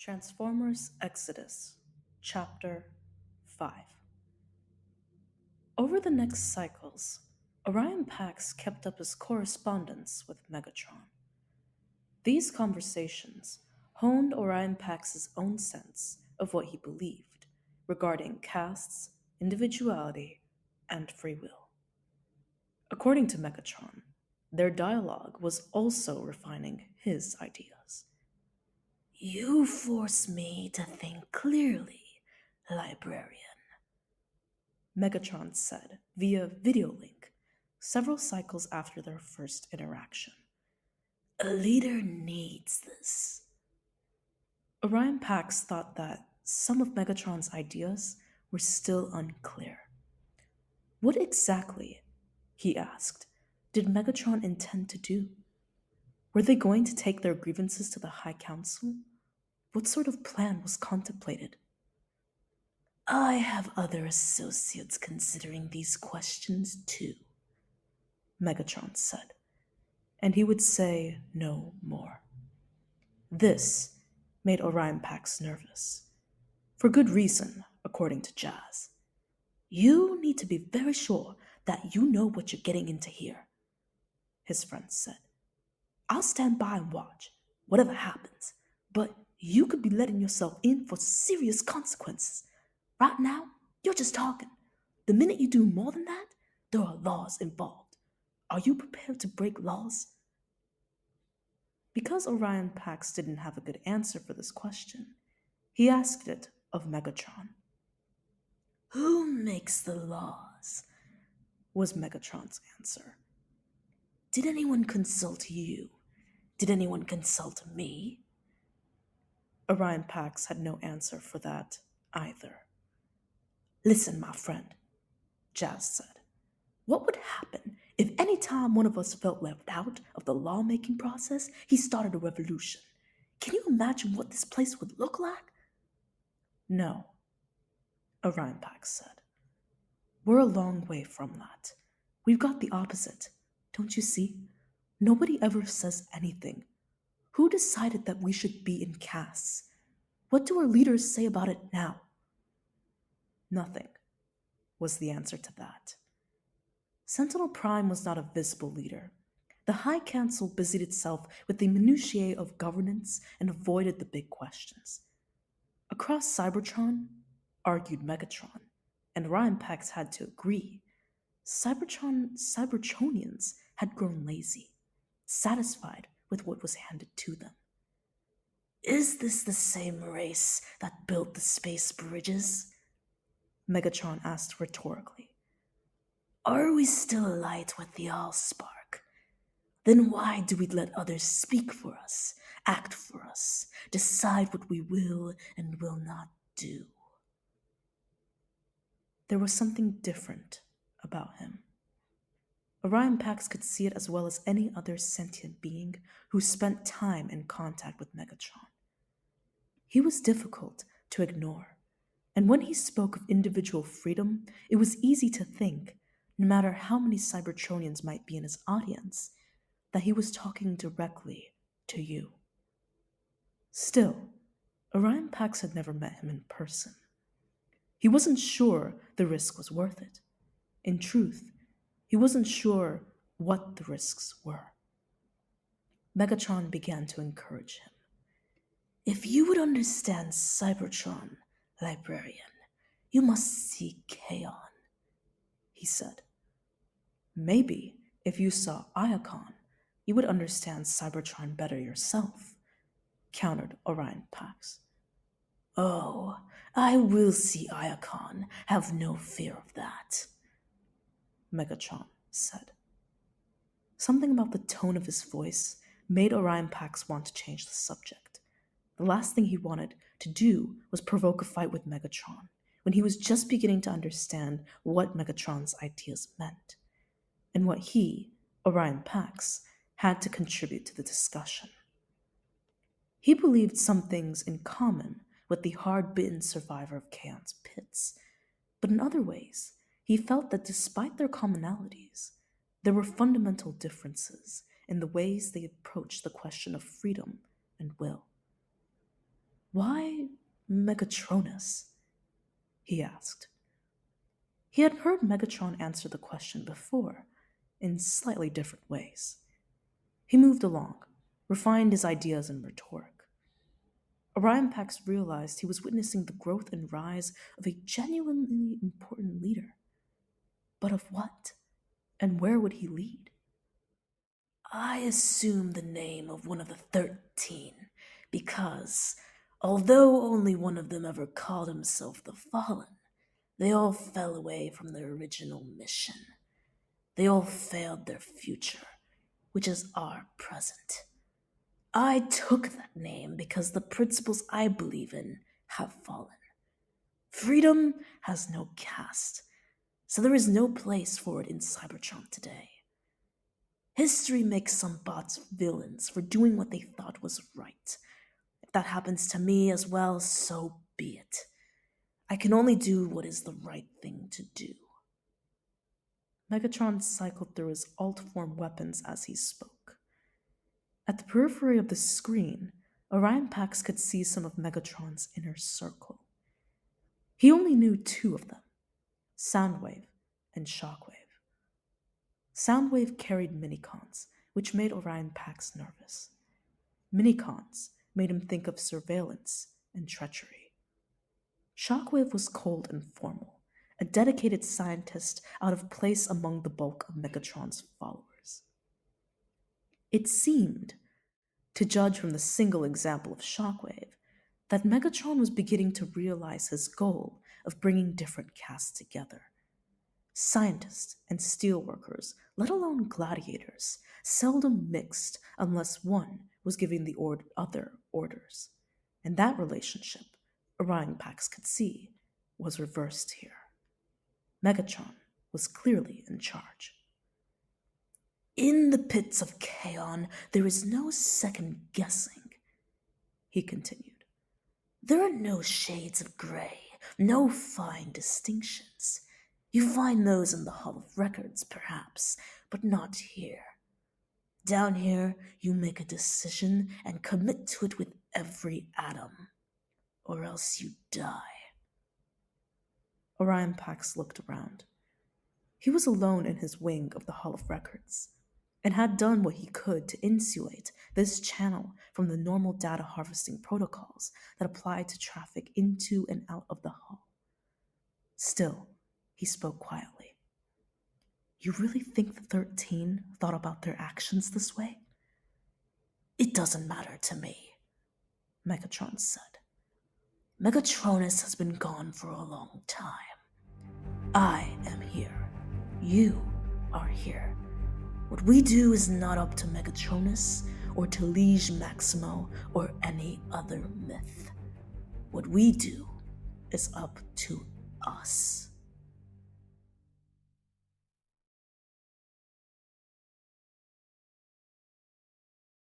Transformers Exodus, Chapter 5. Over the next cycles, Orion Pax kept up his correspondence with Megatron. These conversations honed Orion Pax's own sense of what he believed regarding castes, individuality, and free will. According to Megatron, their dialogue was also refining his ideas. "You force me to think clearly, librarian," Megatron said via video link several cycles after their first interaction. "A leader needs this." Orion Pax thought that some of Megatron's ideas were still unclear. What exactly, he asked, did Megatron intend to do? Were they going to take their grievances to the High Council? What sort of plan was contemplated? "I have other associates considering these questions too," Megatron said, and he would say no more. This made Orion Pax nervous. For good reason, according to Jazz. "You need to be very sure that you know what you're getting into here," his friend said. "I'll stand by and watch, whatever happens, but you could be letting yourself in for serious consequences. Right now, you're just talking. The minute you do more than that, there are laws involved. Are you prepared to break laws?" Because Orion Pax didn't have a good answer for this question, he asked it of Megatron. "Who makes the laws?" was Megatron's answer. "Did anyone consult you? Did anyone consult me?" Orion Pax had no answer for that either. "Listen, my friend," Jazz said. "What would happen if any time one of us felt left out of the lawmaking process, he started a revolution? Can you imagine what this place would look like?" "No," Orion Pax said. "We're a long way from that. We've got the opposite. Don't you see? Nobody ever says anything. Who decided that we should be in castes? What do our leaders say about it now?" "Nothing," was the answer to that. Sentinel Prime was not a visible leader. The High Council busied itself with the minutiae of governance and avoided the big questions. Across Cybertron, argued Megatron, and Orion Pax had to agree, Cybertronians had grown lazy, satisfied with what was handed to them. "Is this the same race that built the space bridges?" Megatron asked rhetorically. "Are we still alight with the Allspark? Then why do we let others speak for us, act for us, decide what we will and will not do?" There was something different about him. Orion Pax could see it as well as any other sentient being who spent time in contact with Megatron. He was difficult to ignore, and when he spoke of individual freedom, it was easy to think, no matter how many Cybertronians might be in his audience, that he was talking directly to you. Still, Orion Pax had never met him in person. He wasn't sure the risk was worth it. In truth, he wasn't sure what the risks were. Megatron began to encourage him. "If you would understand Cybertron, librarian, you must see Kaon," he said. "Maybe if you saw Iacon, you would understand Cybertron better yourself," countered Orion Pax. "Oh, I will see Iacon. Have no fear of that," Megatron said. Something about the tone of his voice made Orion Pax want to change the subject. The last thing he wanted to do was provoke a fight with Megatron, when he was just beginning to understand what Megatron's ideas meant, and what he, Orion Pax, had to contribute to the discussion. He believed some things in common with the hard-bitten survivor of Kaon's pits, but in other ways, he felt that despite their commonalities, there were fundamental differences in the ways they approached the question of freedom and will. Why Megatronus? He asked. He had heard Megatron answer the question before, in slightly different ways. He moved along, refined his ideas and rhetoric. Orion Pax realized he was witnessing the growth and rise of a genuinely important leader. But of what? And where would he lead? I assume the name of one of the 13 because, although only one of them ever called himself the Fallen, they all fell away from their original mission. They all failed their future, which is our present. I took that name because the principles I believe in have fallen. Freedom has no caste, so there is no place for it in Cybertron today. History makes some bots villains for doing what they thought was right. If that happens to me as well, so be it. I can only do what is the right thing to do. Megatron cycled through his alt-form weapons as he spoke. At the periphery of the screen, Orion Pax could see some of Megatron's inner circle. He only knew 2 of them, Soundwave and Shockwave. Soundwave carried minicons, which made Orion Pax nervous. Minicons made him think of surveillance and treachery. Shockwave was cold and formal, a dedicated scientist out of place among the bulk of Megatron's followers. It seemed, to judge from the single example of Shockwave, that Megatron was beginning to realize his goal of bringing different castes together. Scientists and steelworkers, let alone gladiators, seldom mixed unless one was giving the other orders. And that relationship, Orion Pax could see, was reversed here. Megatron was clearly in charge. In the pits of Kaon, there is no second guessing, he continued. There are no shades of gray, no fine distinctions. You find those in the Hall of Records, perhaps, but not here. Down here, you make a decision and commit to it with every atom, or else you die. Orion Pax looked around. He was alone in his wing of the Hall of Records, and had done what he could to insulate this channel from the normal data harvesting protocols that applied to traffic into and out of the hall. Still, he spoke quietly. You really think the 13 thought about their actions this way? It doesn't matter to me, Megatron said. Megatronus has been gone for a long time. I am here. You are here. What we do is not up to Megatronus or to 𝕧𝕚𝕚𝕚𝕚 or any other myth. What we do is up to us.